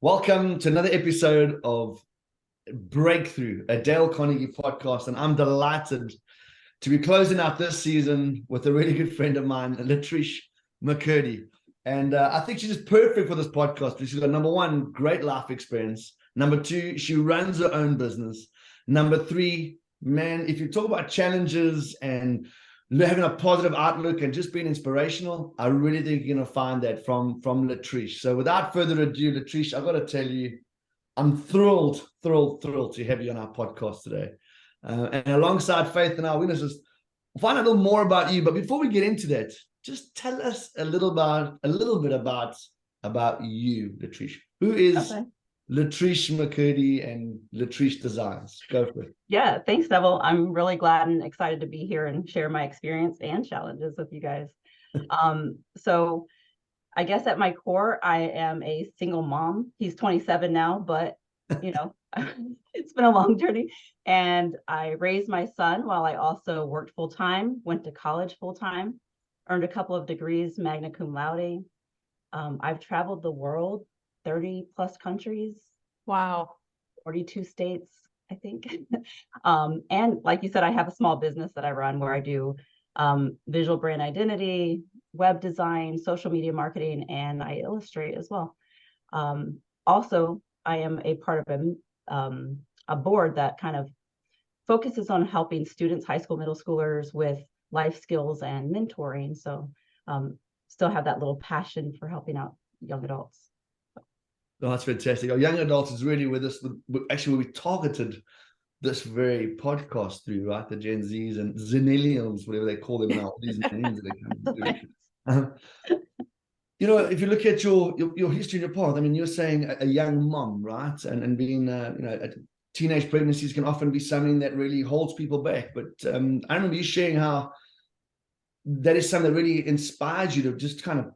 Welcome to another episode of Breakthrough, a Dale Carnegie podcast. And I'm delighted to be closing out this season with a really good friend of mine, Latreash McCurdy. And I think she's just perfect for this podcast because she's got, number one, great life experience. Number two, she runs her own business. Number three, man, if you talk about challenges and having a positive outlook and just being inspirational, I really think you're going to find that from Latreash. So without further ado, Latreash, I've got to tell you, I'm thrilled to have you on our podcast today. And alongside Faith and our witnesses, we'll find out a little more about you. But before we get into that, just tell us a little bit about you, Latreash. Who is Latreash McCurdy and Latreash Designs? Go for it. Yeah, thanks, Neville. I'm really glad and excited to be here and share my experience and challenges with you guys. So I guess at my core, I am a single mom. He's 27 now, but you know, it's been a long journey. And I raised my son while I also worked full time, went to college full time, earned a couple of degrees, magna cum laude. I've traveled the world, 30 plus countries. Wow. 42 states, I think. And like you said, I have a small business that I run where I do visual brand identity, web design, social media marketing, and I illustrate as well. Also, I am a part of a board that kind of focuses on helping students, high school, middle schoolers with life skills and mentoring. So still have that little passion for helping out young adults. Oh, that's fantastic. Our young adults is really with us. Actually, we targeted this very podcast through, right? The Gen Zs and Zenillians, whatever they call them now. These names that they come You know, if you look at your history and your path, I mean, you're saying a young mom, right? And being, teenage pregnancies can often be something that really holds people back. But I remember you sharing how that is something that really inspires you to just kind of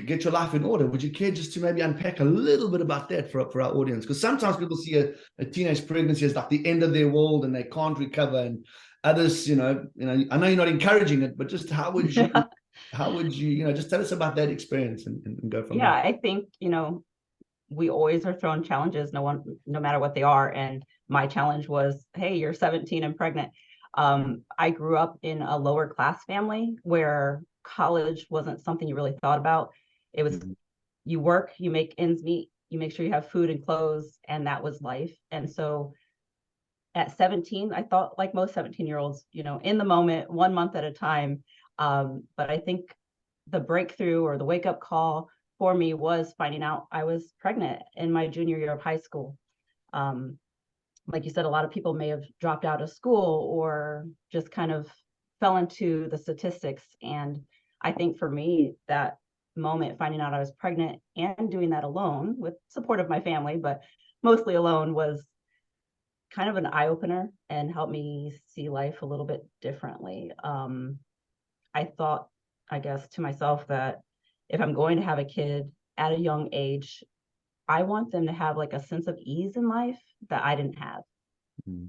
get your life in order. Would you care just to maybe unpack a little bit about that for our audience? Because sometimes people see a teenage pregnancy as like the end of their world and they can't recover. And others, I know you're not encouraging it, but just how would you, just tell us about that experience and go from there. Yeah, I think, we always are thrown challenges, no matter what they are. And my challenge was, hey, you're 17 and pregnant. I grew up in a lower class family where college wasn't something you really thought about. It was you work, you make ends meet, you make sure you have food and clothes, and that was life. And so at 17, I thought like most 17-year-olds, in the moment, 1 month at a time. But I think the breakthrough or the wake-up call for me was finding out I was pregnant in my junior year of high school. Like you said, a lot of people may have dropped out of school or just kind of fell into the statistics. And I think for me, that moment, finding out I was pregnant and doing that alone with support of my family, but mostly alone, was kind of an eye-opener and helped me see life a little bit differently. I thought, I guess, to myself that if I'm going to have a kid at a young age, I want them to have like a sense of ease in life that I didn't have.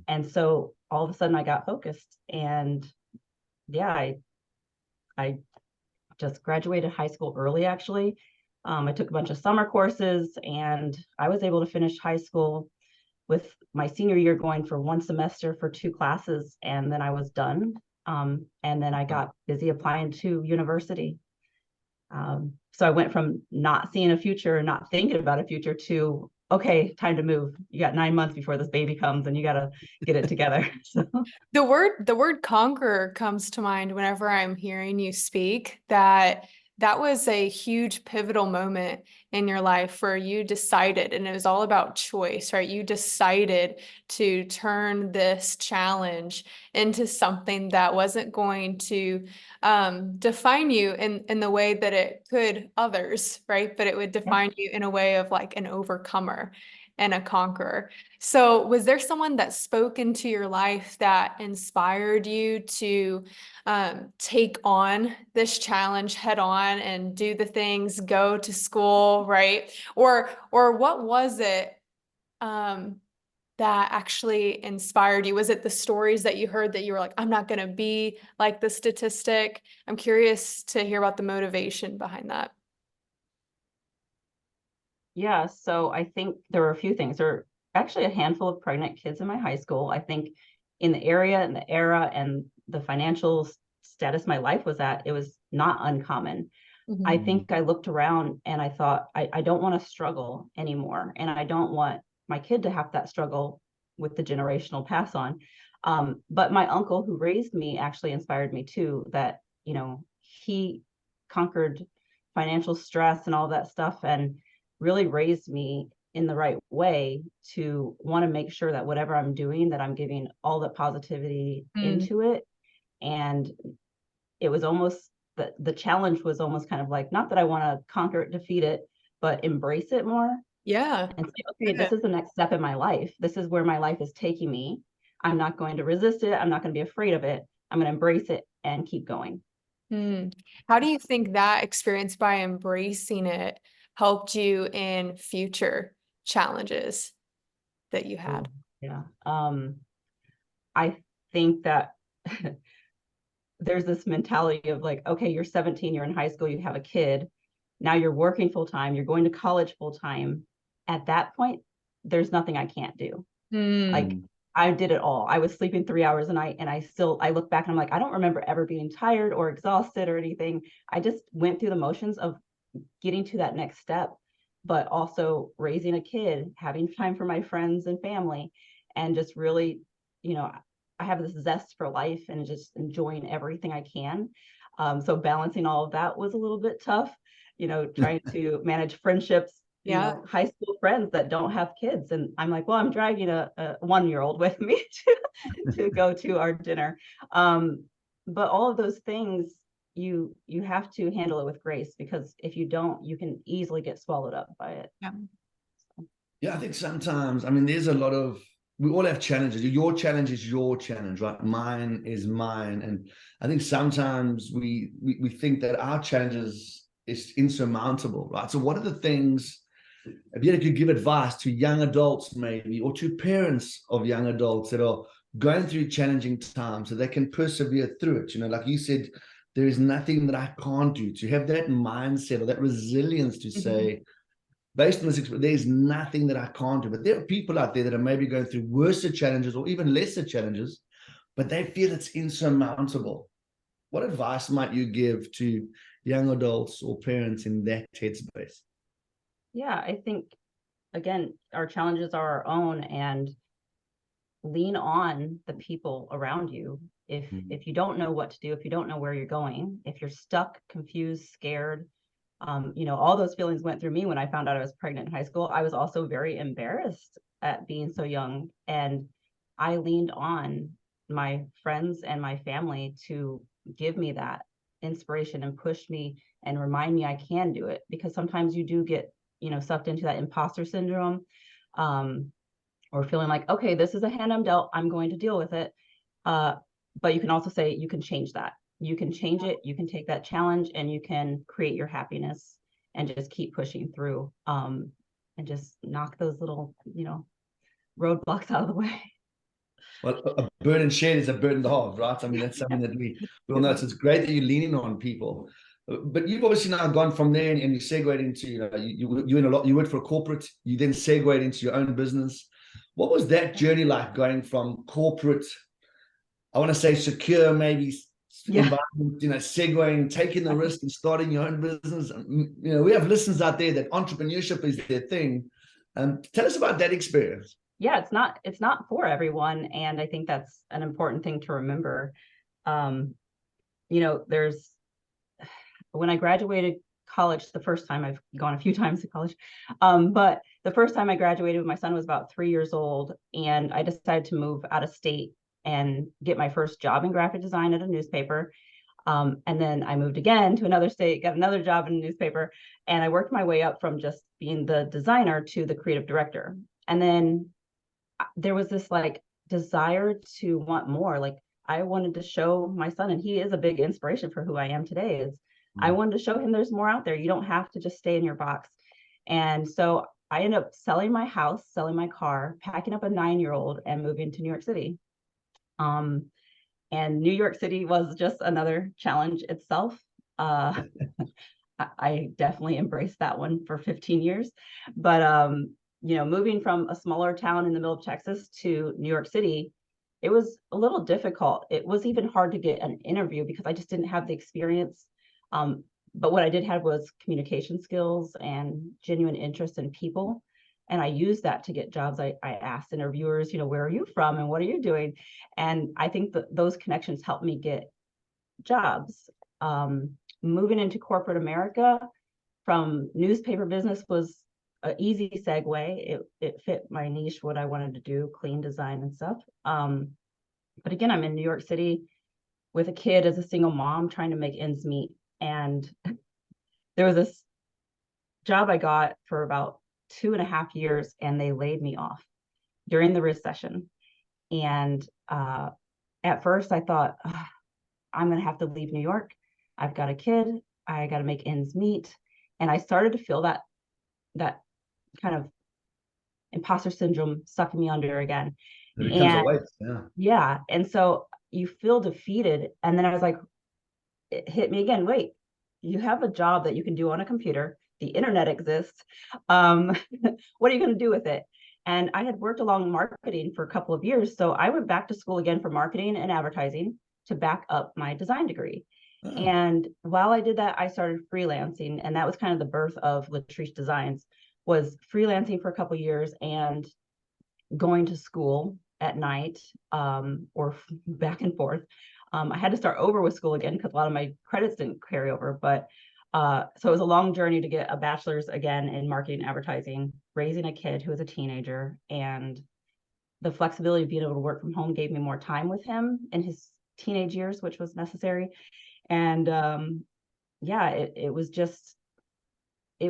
And so all of a sudden I got focused, and yeah, I just graduated high school early, actually. I took a bunch of summer courses and I was able to finish high school with my senior year going for one semester for 2 classes, and then I was done. And then I got busy applying to university. So I went from not seeing a future, not thinking about a future, to, okay, time to move. You got 9 months before this baby comes and you got to get it together. So. The word conqueror comes to mind whenever I'm hearing you speak. That was a huge pivotal moment in your life where you decided, and it was all about choice, right? You decided to turn this challenge into something that wasn't going to define you in the way that it could others, right? But it would define you in a way of like an overcomer and a conqueror. So was there someone that spoke into your life that inspired you to take on this challenge head on and do the things, go to school, right? Or what was it that actually inspired you? Was it the stories that you heard that you were like, I'm not going to be like the statistic? I'm curious to hear about the motivation behind that. Yeah, so I think there were a few things. There were actually a handful of pregnant kids in my high school. I think in the area and the era and the financial status my life was at, it was not uncommon. I Mhm. think I looked around and I thought, I don't want to struggle anymore. And I don't want my kid to have that struggle with the generational pass on. But my uncle who raised me actually inspired me too, that, he conquered financial stress and all that stuff and really raised me in the right way to want to make sure that whatever I'm doing, that I'm giving all the positivity Mm. into it. And it was almost the challenge was almost kind of like, not that I want to conquer it, defeat it, but embrace it more Yeah. and say, okay, this is the next step in my life. This is where my life is taking me. I'm not going to resist it. I'm not going to be afraid of it. I'm going to embrace it and keep going. Mm. How do you think that experience by embracing it helped you in future challenges that you Oh, had? yeah. I think that there's this mentality of like, okay, you're 17, you're in high school, you have a kid. Now you're working full time, you're going to college full time. At that point, there's nothing I can't do. Mm. Like I did it all. I was sleeping 3 hours a night and I look back and I'm like, I don't remember ever being tired or exhausted or anything. I just went through the motions of getting to that next step, but also raising a kid, having time for my friends and family, and just really, you know, I have this zest for life and just enjoying everything I can. So balancing all of that was a little bit tough, trying to manage friendships, Yeah. high school friends that don't have kids. And I'm like, well, I'm dragging a 1-year-old with me to go to our dinner. But all of those things, you have to handle it with grace, because if you don't, you can easily get swallowed up by it. Yeah. Yeah, I think sometimes, I mean, there's a lot of, we all have challenges. Your challenge is your challenge, right? Mine is mine. And I think sometimes we think that our challenges is insurmountable, right? So what are the things, if you could give advice to young adults maybe, or to parents of young adults that are going through challenging times so they can persevere through it? Like you said, there is nothing that I can't do. To have that mindset or that resilience to say, based on this, there's nothing that I can't do. But there are people out there that are maybe going through worse challenges or even lesser challenges, but they feel it's insurmountable. What advice might you give to young adults or parents in that headspace? Yeah, I think, again, our challenges are our own, and lean on the people around you. If you don't know what to do, if you don't know where you're going, if you're stuck, confused, scared, all those feelings went through me when I found out I was pregnant in high school. I was also very embarrassed at being so young, and I leaned on my friends and my family to give me that inspiration and push me and remind me I can do it, because sometimes you do get, sucked into that imposter syndrome, or feeling like, okay, this is a hand I'm dealt, I'm going to deal with it. Uh, but you can also say you can change that. You can change it. You can take that challenge and you can create your happiness and just keep pushing through, and just knock those little, roadblocks out of the way. Well, a burden shared is a burden halved, right? I mean, that's something that we all know. So it's great that you're leaning on people. But you've obviously now gone from there and you segued into, you in a lot, you worked for a corporate, you then segued into your own business. What was that journey like, going from corporate, I want to say secure, maybe Yeah. environment, segueing, taking the risk and starting your own business? We have listeners out there that entrepreneurship is their thing. Tell us about that experience. Yeah, it's not for everyone. And I think that's an important thing to remember. There's when I graduated college, the first time, I've gone a few times to college, but the first time I graduated, my son was about 3 years old, and I decided to move out of state and get my first job in graphic design at a newspaper. And then I moved again to another state, got another job in a newspaper, and I worked my way up from just being the designer to the creative director. And then there was this like desire to want more. Like I wanted to show my son, and he is a big inspiration for who I am today, is I wanted to show him there's more out there. You don't have to just stay in your box. And so I ended up selling my house, selling my car, packing up a 9-year-old and moving to New York City. And New York City was just another challenge itself. I definitely embraced that one for 15 years. But moving from a smaller town in the middle of Texas to New York City, it was a little difficult. It was even hard to get an interview because I just didn't have the experience. But what I did have was communication skills and genuine interest in people. And I used that to get jobs. I asked interviewers, where are you from and what are you doing? And I think that those connections helped me get jobs. Moving into corporate America from newspaper business was an easy segue. It fit my niche, what I wanted to do, clean design and stuff. But again, I'm in New York City with a kid as a single mom trying to make ends meet. And there was this job I got for about 2.5 years, and they laid me off during the recession. And at first I thought, I'm going to have to leave New York. I've got a kid. I got to make ends meet. And I started to feel that kind of imposter syndrome sucking me under again. It becomes a weight. Yeah. And so you feel defeated. And then I was like, it hit me again. Wait, you have a job that you can do on a computer. The internet exists. What are you going to do with it? And I had worked along marketing for a couple of years. So I went back to school again for marketing and advertising to back up my design degree. Oh. And while I did that, I started freelancing. And that was kind of the birth of Latreash Designs, was freelancing for a couple of years and going to school at night, or back and forth. I had to start over with school again because a lot of my credits didn't carry over. But so it was a long journey to get a bachelor's again in marketing and advertising, raising a kid who was a teenager. And the flexibility of being able to work from home gave me more time with him in his teenage years, which was necessary. And it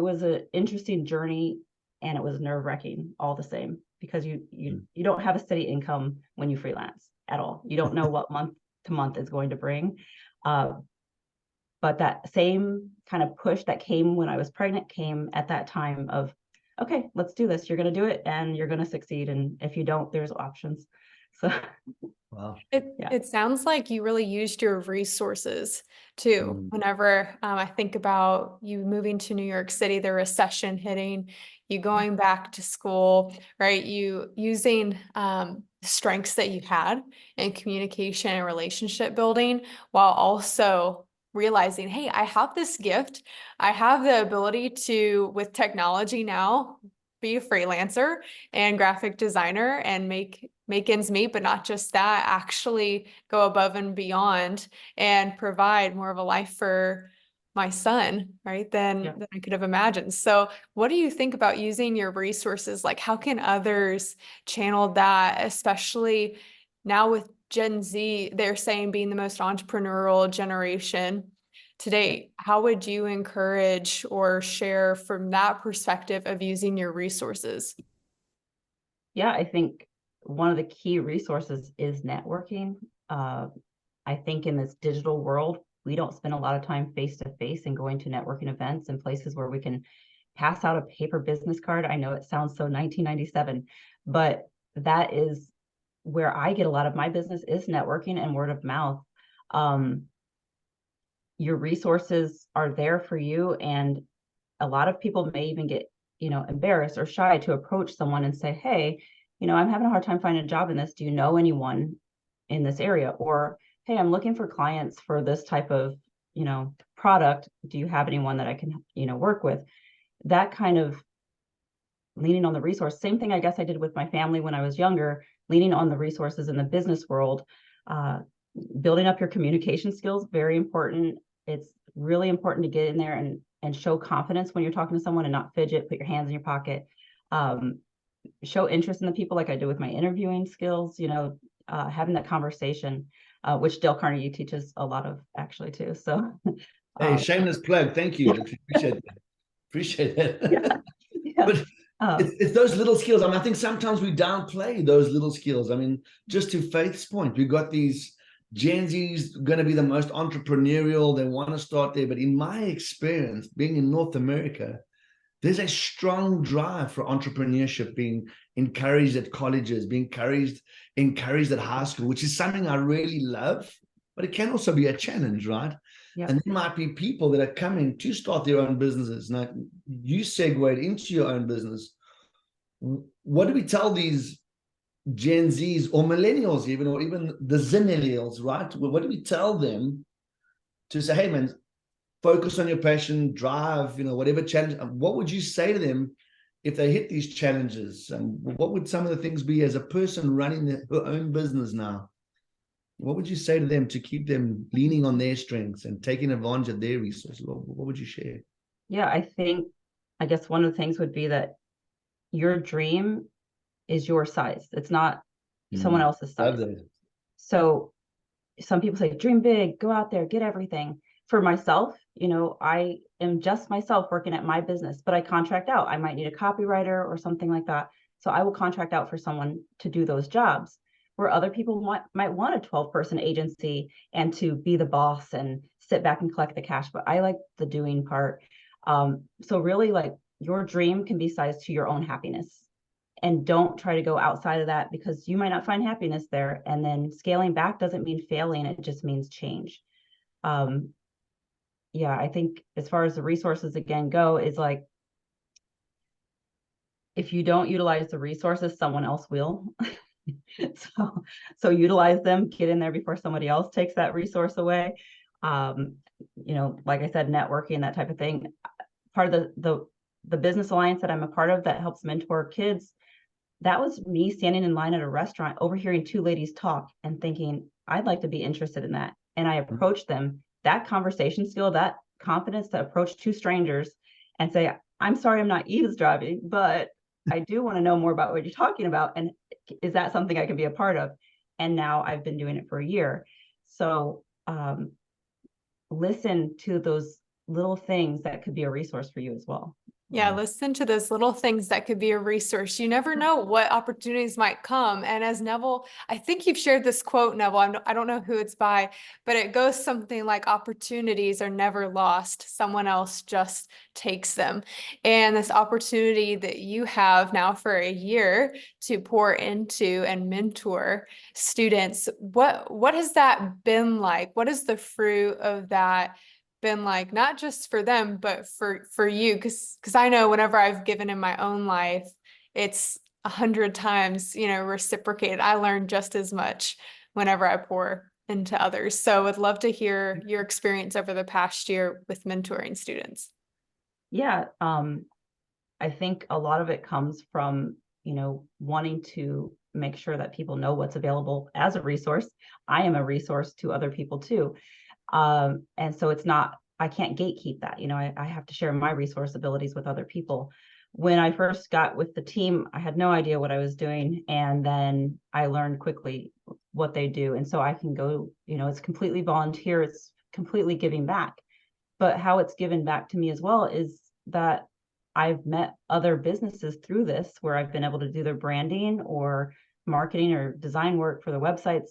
was an interesting journey, and it was nerve-wracking all the same, because you don't have a steady income when you freelance at all. You don't know what month to month is going to bring. But that same kind of push that came when I was pregnant came at that time of, okay, let's do this. You're going to do it and you're going to succeed. And if you don't, there's options. So wow. It sounds like you really used your resources too. Whenever I think about you moving to New York City, the recession hitting, you going back to school, right? You using strengths that you had in communication and relationship building, while also realizing, hey, I have this gift. I have the ability to, with technology now, be a freelancer and graphic designer and make ends meet, but not just that, actually go above and beyond and provide more of a life for my son, right, than I could have imagined. So what do you think about using your resources? Like, how can others channel that, especially now with Gen Z, they're saying being the most entrepreneurial generation today? How would you encourage or share from that perspective of using your resources? Yeah, I think one of the key resources is networking. I think in this digital world, we don't spend a lot of time face to face and going to networking events and places where we can pass out a paper business card. I know it sounds so 1997, but that is where I get a lot of my business, is networking and word of mouth. Your resources are there for you, and a lot of people may even get embarrassed or shy to approach someone and say, hey, I'm having a hard time finding a job in this. Do you know anyone in this area? Or, hey, I'm looking for clients for this type of product. Do you have anyone that I can work with? That kind of leaning on the resource. Same thing I guess I did with my family when I was younger, leaning on the resources in the business world. Building up your communication skills, very important. It's really important to get in there and show confidence when you're talking to someone and not fidget, put your hands in your pocket. Show interest in the people, like I did with my interviewing skills, having that conversation, which Dale Carnegie teaches a lot of actually too. So hey, shameless plug. Thank you. Appreciate that. Yeah. But it's those little skills. I think sometimes we downplay those little skills. Just to Faith's point, we've got these Gen Z's going to be the most entrepreneurial. They want to start there. But in my experience, being in North America, there's a strong drive for entrepreneurship being encouraged at colleges, being encouraged at high school, which is something I really love, but it can also be a challenge, right? Yep. And there might be people that are coming to start their own businesses. Now, you segued into your own business. What do we tell these Gen Zs or millennials even, or even the Zennials, right? What do we tell them to say, hey, man, focus on your passion, drive, whatever challenge? What would you say to them if they hit these challenges? And what would some of the things be as a person running their own business now? What would you say to them to keep them leaning on their strengths and taking advantage of their resources? What would you share? Yeah, I guess one of the things would be that your dream is your size. It's not someone else's size. So some people say, dream big, go out there, get everything. For myself, I am just myself working at my business, but I contract out. I might need a copywriter or something like that. So I will contract out for someone to do those jobs, where other people might want a 12-person agency and to be the boss and sit back and collect the cash. But I like the doing part. So really, like, your dream can be sized to your own happiness. And don't try to go outside of that, because you might not find happiness there. And then scaling back doesn't mean failing. It just means change. Yeah, I think as far as the resources again go, is like, if you don't utilize the resources, someone else will. So utilize them, get in there before somebody else takes that resource away. Like I said, networking, that type of thing. Part of the business alliance that I'm a part of that helps mentor kids, that was me standing in line at a restaurant, overhearing two ladies talk and thinking, I'd like to be interested in that. And I approached them. That conversation skill, that confidence to approach two strangers and say, I'm sorry, I'm not eavesdropping, but I do want to know more about what you're talking about. And is that something I can be a part of? And now I've been doing it for a year. So listen to those little things that could be a resource for you as well. Yeah, listen to those little things that could be a resource. You never know what opportunities might come. And as Neville, I think you've shared this quote, Neville, I don't know who it's by, but it goes something like, opportunities are never lost. Someone else just takes them. And this opportunity that you have now for a year to pour into and mentor students, what has that been like? What is the fruit of that been like, not just for them, but for you? Because I know whenever I've given in my own life, it's 100 times, reciprocated. I learn just as much whenever I pour into others. So would love to hear your experience over the past year with mentoring students. Yeah. I think a lot of it comes from, wanting to make sure that people know what's available as a resource. I am a resource to other people too. And so I can't gatekeep that. I have to share my resource abilities with other people. When I first got with the team, I had no idea what I was doing. And then I learned quickly what they do. And so I can go, it's completely volunteer. It's completely giving back. But how it's given back to me as well is that I've met other businesses through this, where I've been able to do their branding or marketing or design work for their websites.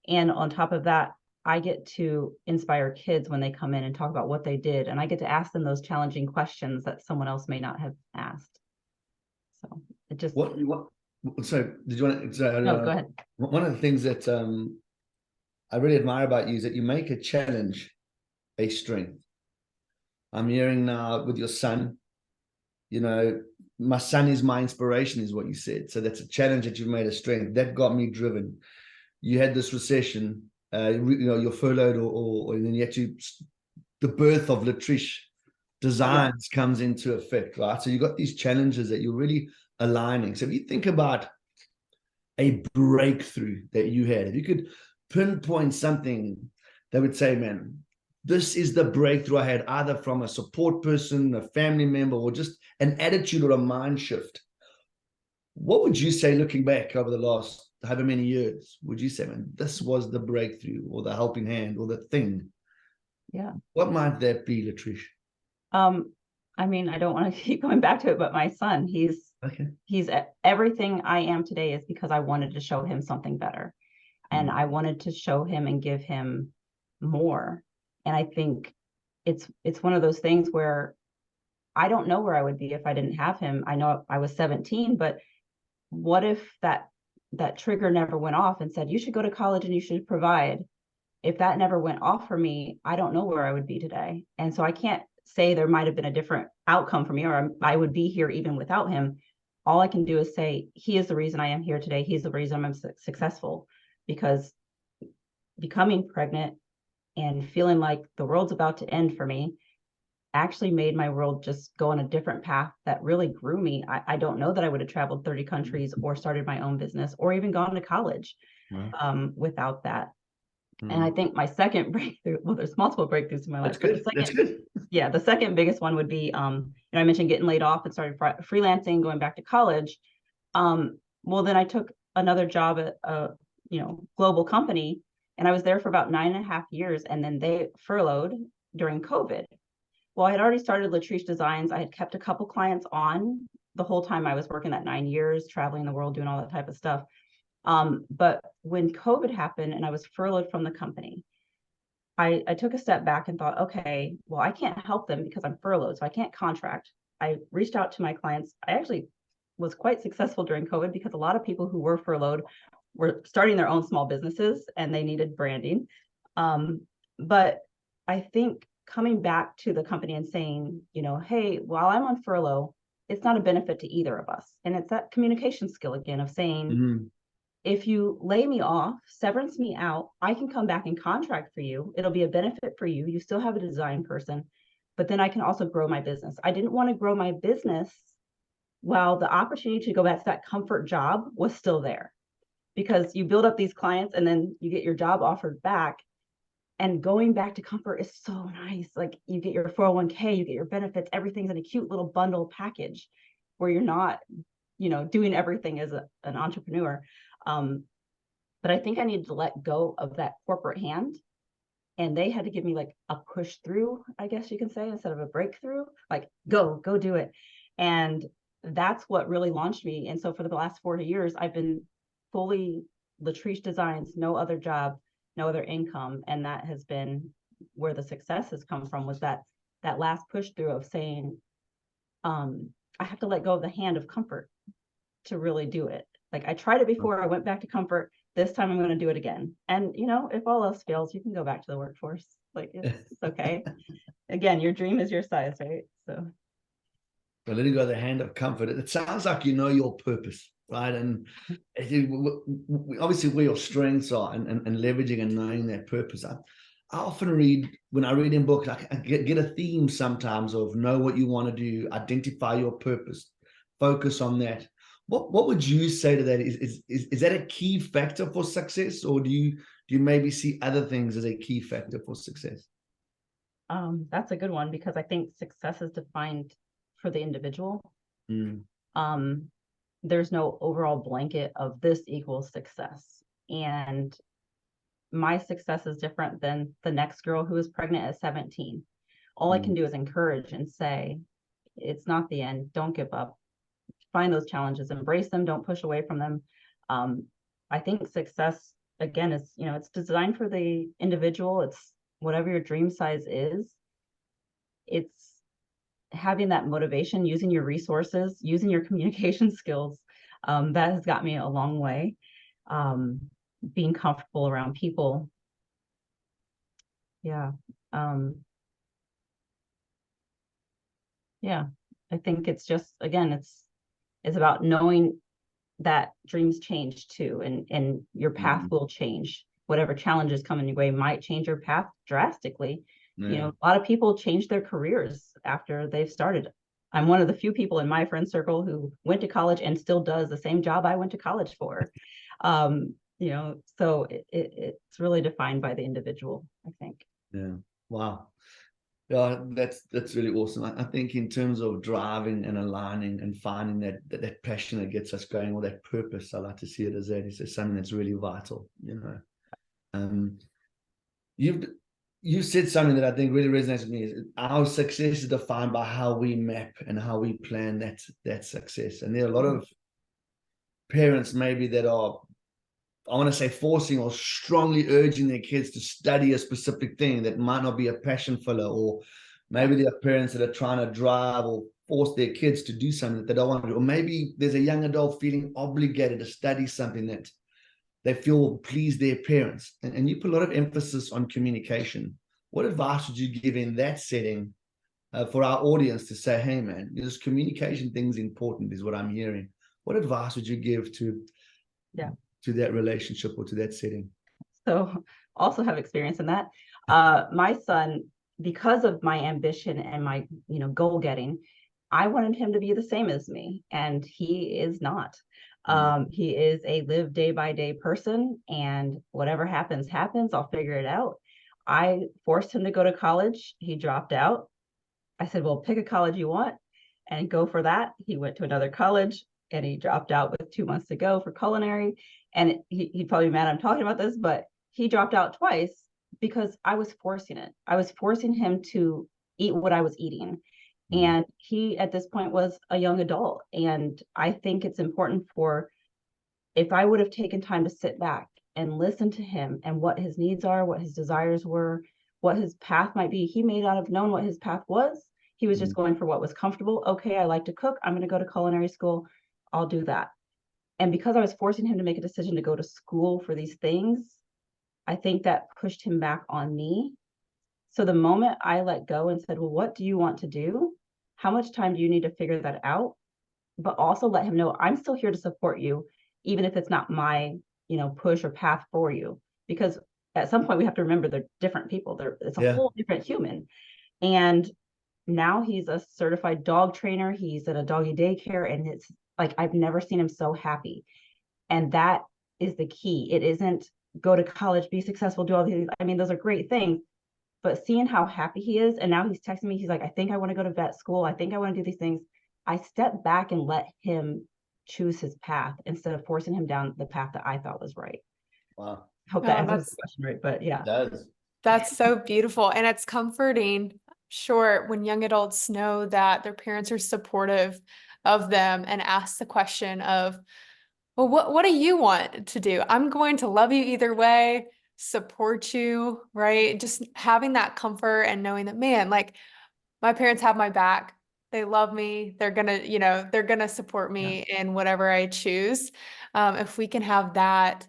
And on top of that, I get to inspire kids when they come in and talk about what they did. And I get to ask them those challenging questions that someone else may not have asked. So it just... So did you want to... No, go ahead. One of the things that I really admire about you is that you make a challenge a strength. I'm hearing now with your son, my son is my inspiration, is what you said. So that's a challenge that you've made a strength. That got me driven. You had this recession, you're furloughed, or and then you had to, the birth of Latreash Designs comes into effect, right? So you got these challenges that you're really aligning. So if you think about a breakthrough that you had, if you could pinpoint something that would say, man, this is the breakthrough I had, either from a support person, a family member, or just an attitude or a mind shift, what would you say, looking back over the last however many years, would you say, man, this was the breakthrough or the helping hand or the thing? Yeah. What might that be, Latreash? I don't want to keep going back to it, but my son, he's everything I am today is because I wanted to show him something better. And I wanted to show him and give him more. And I think it's one of those things where I don't know where I would be if I didn't have him. I know I was 17, but what if that trigger never went off and said, you should go to college and you should provide? if that never went off for me, I don't know where I would be today. And so I can't say there might have been a different outcome for me, or I would be here even without him. All I can do is say, he is the reason I am here today. He's the reason I'm successful, because becoming pregnant and feeling like the world's about to end for me actually made my world just go on a different path that really grew me. I don't know that I would have traveled 30 countries or started my own business or even gone to college without that. And I think my second breakthrough, well, there's multiple breakthroughs in my life. That's good. Yeah, the second biggest one would be, I mentioned getting laid off and started freelancing, going back to college. Well, then I took another job at a global company, and I was there for about 9.5 years, and then they furloughed during COVID. Well, I had already started Latreash Designs. I had kept a couple clients on the whole time I was working that 9 years, traveling the world, doing all that type of stuff. But when COVID happened and I was furloughed from the company, I took a step back and thought, okay, well, I can't help them because I'm furloughed, so I can't contract. I reached out to my clients. I actually was quite successful during COVID because a lot of people who were furloughed were starting their own small businesses and they needed branding. But I think coming back to the company and saying, hey, while I'm on furlough, it's not a benefit to either of us. And it's that communication skill again of saying, if you lay me off, severance me out, I can come back and contract for you. It'll be a benefit for you. You still have a design person, but then I can also grow my business. I didn't want to grow my business while the opportunity to go back to that comfort job was still there, because you build up these clients and then you get your job offered back. And going back to comfort is so nice. Like, you get your 401k, you get your benefits, everything's in a cute little bundle package where you're not, doing everything as an entrepreneur. But I think I needed to let go of that corporate hand, and they had to give me like a push through, I guess you can say, instead of a breakthrough, like go do it. And that's what really launched me. And so for the last 40 years, I've been fully Latreash Designs, no other job, no other income. And that has been where the success has come from, was that last push through of saying, I have to let go of the hand of comfort to really do it. Like, I tried it before, I went back to comfort. This time I'm going to do it again. And, if all else fails, you can go back to the workforce. Like, it's okay. Again, your dream is your size, right? So letting go of the hand of comfort. It sounds like your purpose, right? And obviously where your strengths are, and leveraging and knowing that purpose. I often read, when I read in books, I get a theme sometimes of know what you want to do, identify your purpose, focus on that. What would you say to that? Is that a key factor for success, or do you maybe see other things as a key factor for success? That's a good one, because I think success is defined for the individual. There's no overall blanket of this equals success. And my success is different than the next girl who is pregnant at 17. All I can do is encourage and say, it's not the end. Don't give up. Find those challenges, embrace them, don't push away from them. I think success, again, is, it's designed for the individual. It's whatever your dream size is. It's having that motivation, using your resources, using your communication skills. That has got me a long way. Being comfortable around people. Yeah. I think it's just, again, it's about knowing that dreams change too, and your path will change. Whatever challenges come in your way might change your path drastically. A lot of people change their careers after they've started. I'm one of the few people in my friend circle who went to college and still does the same job I went to college for. So it's really defined by the individual, I think. Yeah. Wow. Yeah, that's really awesome. I think in terms of driving and aligning and finding that passion that gets us going, or that purpose, I like to see it as that. It's something that's really vital. You said something that I think really resonates with me. Is our success is defined by how we map and how we plan that success. And there are a lot of parents maybe that are, I want to say, forcing or strongly urging their kids to study a specific thing that might not be a passion filler, or maybe there are parents that are trying to drive or force their kids to do something that they don't want to do, or maybe there's a young adult feeling obligated to study something that they feel please their parents. And you put a lot of emphasis on communication. What advice would you give in that setting for our audience to say, hey, man, this communication thing's important, is what I'm hearing. What advice would you give to that relationship or to that setting? So also have experience in that. My son, because of my ambition and my, goal getting, I wanted him to be the same as me, and he is not. He is a live day by day person, and whatever happens, happens. I'll figure it out. I forced him to go to college. He dropped out. I said, well, pick a college you want and go for that. He went to another college and he dropped out with 2 months to go for culinary. And he'd probably be mad I'm talking about this, but he dropped out twice because I was forcing it. I was forcing him to eat what I was eating. And he, at this point, was a young adult. And I think it's important if I would have taken time to sit back and listen to him and what his needs are, what his desires were, what his path might be. He may not have known what his path was. He was just going for what was comfortable. Okay, I like to cook. I'm going to go to culinary school. I'll do that. And because I was forcing him to make a decision to go to school for these things, I think that pushed him back on me. So the moment I let go and said, well, what do you want to do? How much time do you need to figure that out? But also let him know I'm still here to support you, even if it's not my, push or path for you. Because at some point we have to remember they're different people. It's a whole different human. And now he's a certified dog trainer. He's at a doggy daycare, and it's like I've never seen him so happy. And that is the key. It isn't go to college, be successful, do all these. I mean, those are great things. But seeing how happy he is, and now he's texting me, he's like, I think I want to go to vet school. I think I want to do these things. I stepped back and let him choose his path instead of forcing him down the path that I thought was right. Wow. Hope that answers the question right, but yeah. It does. That's so beautiful. And it's comforting, sure, when young adults know that their parents are supportive of them and ask the question of, well, what do you want to do? I'm going to love you either way, support you, right? Just having that comfort and knowing that, man, like my parents have my back. They love me. They're gonna support me in whatever I choose. If we can have that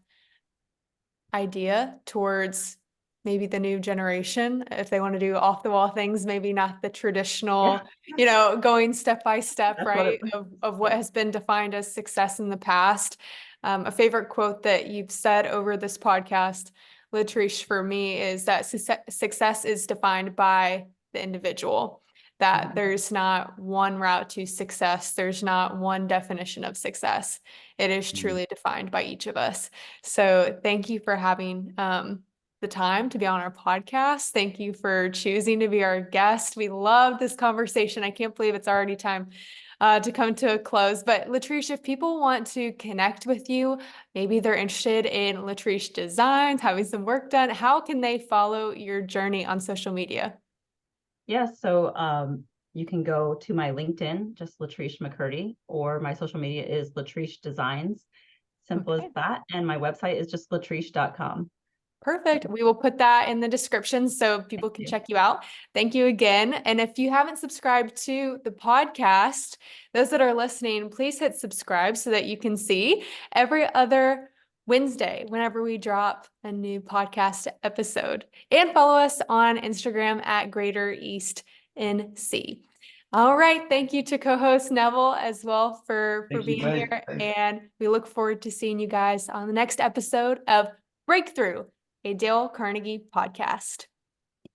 idea towards maybe the new generation, if they want to do off the wall things, maybe not the traditional, going step by step, right, of what has been defined as success in the past. A favorite quote that you've said over this podcast, Latreash, for me is that success is defined by the individual, that there's not one route to success. There's not one definition of success. It is truly defined by each of us. So thank you for having the time to be on our podcast. Thank you for choosing to be our guest. We love this conversation. I can't believe it's already time to come to a close. But Latreash, if people want to connect with you, maybe they're interested in Latreash Designs, having some work done, how can they follow your journey on social media? Yeah, so you can go to my LinkedIn, just Latreash McCurdy, or my social media is Latreash Designs. Simple as that. And my website is just latreash.com. Perfect. We will put that in the description so people can check you out. Thank you again. And if you haven't subscribed to the podcast, those that are listening, please hit subscribe so that you can see every other Wednesday whenever we drop a new podcast episode, and follow us on Instagram at Greater East NC. All right. Thank you to co-host Neville as well for being here. And we look forward to seeing you guys on the next episode of Breakthrough, a Dale Carnegie podcast.